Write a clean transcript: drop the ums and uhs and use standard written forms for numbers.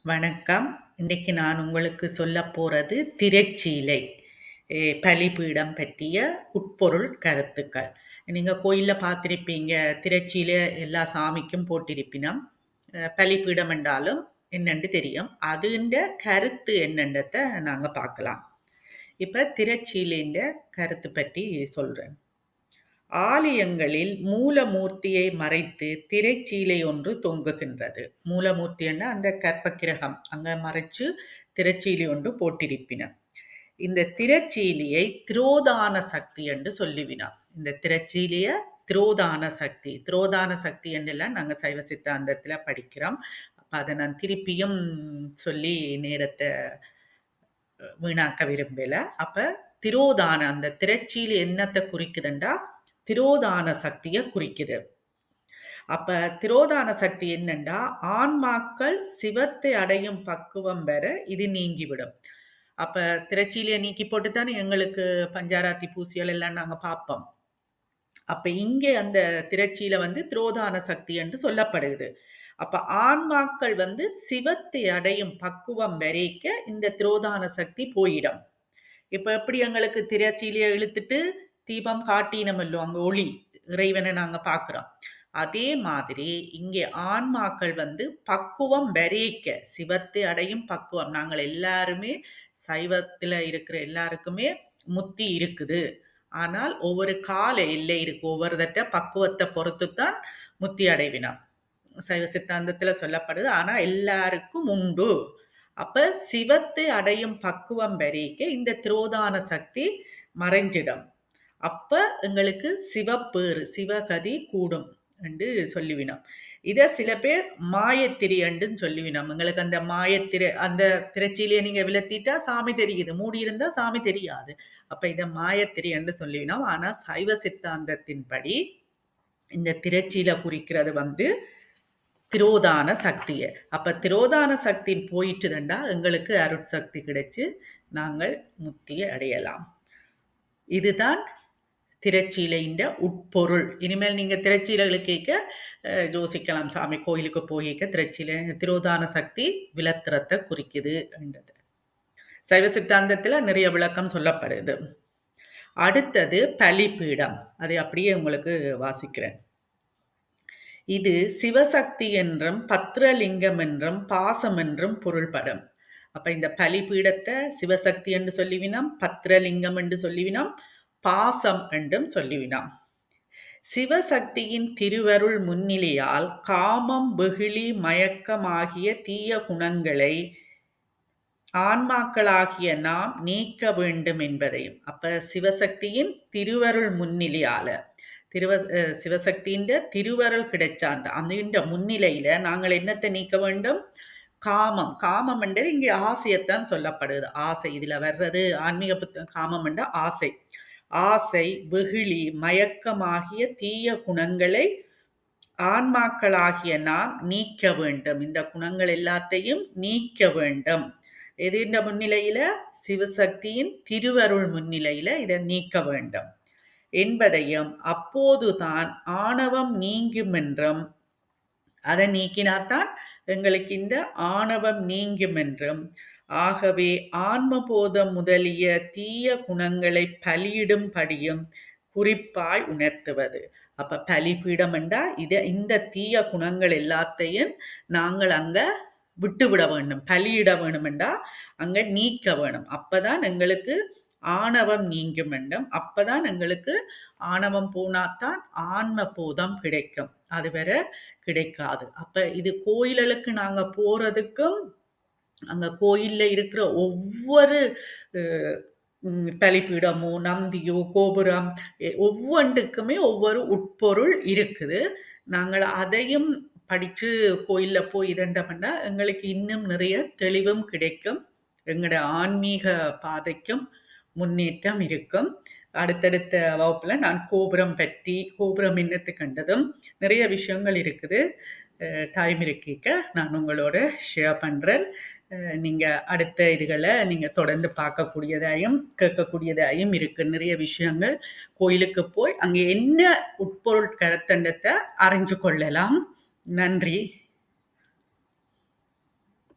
வணக்கம். இன்னைக்கு நான் உங்களுக்கு சொல்லப் போறது திரைச்சீலை பலிபீடம் பற்றிய உட்பொருள் கருத்துக்கள். நீங்க கோயில்ல பார்த்திருப்பீங்க, திரைச்சீலை எல்லா சாமிக்கும் போட்டிருப்பினம். பலிபீடம் என்றாலும் என்னன்னு தெரியும். அதுண்ட கருத்து என்னன்றத நாங்க பார்க்கலாம். இப்ப திரைச்சீலைன்ற கருத்து பற்றி சொல்றேன். ஆலயங்களில் மூலமூர்த்தியை மறைத்து திரைச்சீலை ஒன்று தொங்குகின்றது. மூலமூர்த்தின்னா அந்த கற்பக்கிரகம் அங்க மறைச்சு திரைச்சீலை ஒன்று போட்டிருப்பின. இந்த திரைச்சீலியை திரோதான சக்தி என்று சொல்லுவினார். இந்த திரைச்சீலிய திரோதான சக்தி என்றெல்லாம் நாங்க சைவ சித்தாந்தத்துல படிக்கிறோம். அப்ப அதை நான் திருப்பியும் சொல்லி நேரத்தை வீணாக்க விரும்பல. அப்ப திரோதான அந்த திரைச்சீலி என்னத்தை குறிக்குதுண்டா திரோதான சக்தியை குறிக்குது. அப்ப திரோதான சக்தி என்னண்டா ஆன்மாக்கள் சிவத்தை அடையும் பக்குவம் பெற இது நீங்கிவிடும். அப்ப திரைச்சீலியை நீக்கி போட்டுத்தானே எங்களுக்கு பஞ்சாராத்தி பூசியல் எல்லாம் நாங்க பார்ப்போம். அப்ப இங்கே அந்த திரைச்சீலை திரோதான சக்தி என்று சொல்லப்படுது. அப்ப ஆன்மாக்கள் சிவத்தை அடையும் பக்குவம் வரைக்க இந்த திரோதான சக்தி போயிடும். இப்ப எப்படி எங்களுக்கு திரைச்சீலையை இழுத்துட்டு தீபம் காட்டினமல்லோ அங்க ஒளி இறைவனை நாங்க பார்க்கிறோம். அதே மாதிரி இங்கே ஆன்மாக்கள் பக்குவம் வரைக்க சிவத்தை அடையும் பக்குவம். நாங்கள் எல்லாருமே சைவத்துல இருக்கிற எல்லாருக்குமே முத்தி இருக்குது. ஆனால் ஒவ்வொரு கால எல்லை இருக்கு. ஒவ்வொருதட்ட பக்குவத்தை பொறுத்துத்தான் முத்தி அடைவினார். சைவ சித்தாந்தத்துல சொல்லப்படுது. ஆனா எல்லாருக்கும் உண்டு. அப்ப சிவத்தை அடையும் பக்குவம் வரைக்க இந்த திரோதான சக்தி மறைஞ்சிடும். அப்ப எங்களுக்கு சிவப்பேறு சிவகதி கூடும் என்று சொல்லுவினோம். இத சில பேர் மாயத்திரை என்றும் சொல்லுவினோம். எங்களுக்கு அந்த மாயத்திரை அந்த திரைச்சீலையை நீங்க விளத்திட்டா சாமி தெரியுது, மூடி இருந்தா சாமி தெரியாது. அப்ப இத மாயத்திரை என்று சொல்லுவினோம். ஆனா சைவ சித்தாந்தத்தின்படி இந்த திரைச்சீலை குறிக்கிறது திரோதான சக்திய. அப்ப திரோதான சக்தி போயிட்டுதுண்டா எங்களுக்கு அருட்சக்தி கிடைச்சு நாங்கள் முத்தியை அடையலாம். இதுதான் திரைச்சீலையின் உட்பொருள். இனிமேல் நீங்க திரைச்சீலைகளை கேட்க யோசிக்கலாம், சாமி கோயிலுக்கு போய்க்க திரைச்சீலை திரோதான சக்தி விலத்திரத்தை குறிக்குது என்றது. சைவ சித்தாந்தத்துல நிறைய விளக்கம் சொல்லப்படுது. அடுத்தது பலிபீடம். அதை அப்படியே உங்களுக்கு வாசிக்கிறேன். இது சிவசக்தி என்றும் பத்ரலிங்கம் என்றும் பாசம் என்றும் பொருள்படும். அப்ப இந்த பலிபீடத்தை சிவசக்தி என்று சொல்லிவினோம், பத்ரலிங்கம் என்று சொல்லிவினோம், பாசம் என்றும் சொல்லிவினோம். சிவசக்தியின் திருவருள் முன்னிலையால் காமம் வெகுளி மயக்கம் ஆகிய தீய குணங்களை ஆன்மாக்களாகிய நாம் நீக்க வேண்டும் என்பதையும். அப்ப சிவசக்தியின் திருவருள் முன்னிலையால சிவசக்தியின் திருவருள் கிடைச்சாண்ட அந்த முன்னிலையில நாங்கள் என்னத்தை நீக்க வேண்டும்? காமம் என்றது இங்கே ஆசையத்தான் சொல்லப்படுது. ஆசை இதுல வர்றது ஆன்மீக புத்தகம். காமம் என்ற ஆசை வெகுளி மயக்கமாகிய தீய குணங்களை ஆன்மாக்களாகிய நாம் நீக்க வேண்டும். இந்த குணங்கள் எல்லாத்தையும் நீக்க வேண்டும். எதிர்ந்த முன்னிலையில சிவசக்தியின் திருவருள் முன்னிலையில இதை நீக்க வேண்டும் என்பதையும், அப்போதுதான் ஆணவம் நீங்கும் என்றும், அதை நீக்கினாத்தான் எங்களுக்கு இந்த ஆணவம் நீங்கும் என்றும், ஆகவே ஆன்மபோதம் முதலிய தீய குணங்களை பலியிடும்படியும் குறிப்பாய் உணர்த்துவது. அப்ப பலிபீடம் என்றா இந்த தீய குணங்கள் எல்லாத்தையும் நாங்கள் அங்க விட்டுவிட வேண்டும், பலியிட வேணும் என்றா அங்க நீக்க வேணும். அப்பதான் எங்களுக்கு ஆணவம் நீங்கும் வேண்டும். அப்பதான் எங்களுக்கு ஆணவம் போனாத்தான் ஆன்ம போதம் கிடைக்கும். அது வேற கிடைக்காது. அப்ப இது கோயில்களுக்கு நாங்க போறதுக்கும் அங்க கோயில்ல இருக்கிற ஒவ்வொரு பலிபீடமோ நந்தியோ கோபுரம் ஒவ்வொன்றுக்குமே ஒவ்வொரு உட்பொருள் இருக்குது. நாங்கள் அதையும் படிச்சு கோயில்ல போய் இதண்டம்னா எங்களுக்கு இன்னும் நிறைய தெளிவும் கிடைக்கும். எங்களோட ஆன்மீக பாதைக்கும் முன்னேற்றம் இருக்கும். அடுத்தடுத்த வகுப்புல நான் கோபுரம் என்னத்து கண்டதும் நிறைய விஷயங்கள் இருக்குது. டைம் இருக்க நான் உங்களோட ஷேர் பண்றேன். நீங்க அடுத்த இதுகளை நீங்க தொடர்ந்து பார்க்கக்கூடியதாயும் கேட்கக்கூடியதாயும் இருக்கு. நிறைய விஷயங்கள் கோயிலுக்கு போய் அங்கே என்ன உட்பொருள் கருத்தண்டத்தை அறிஞ்சு கொள்ளலாம். நன்றி.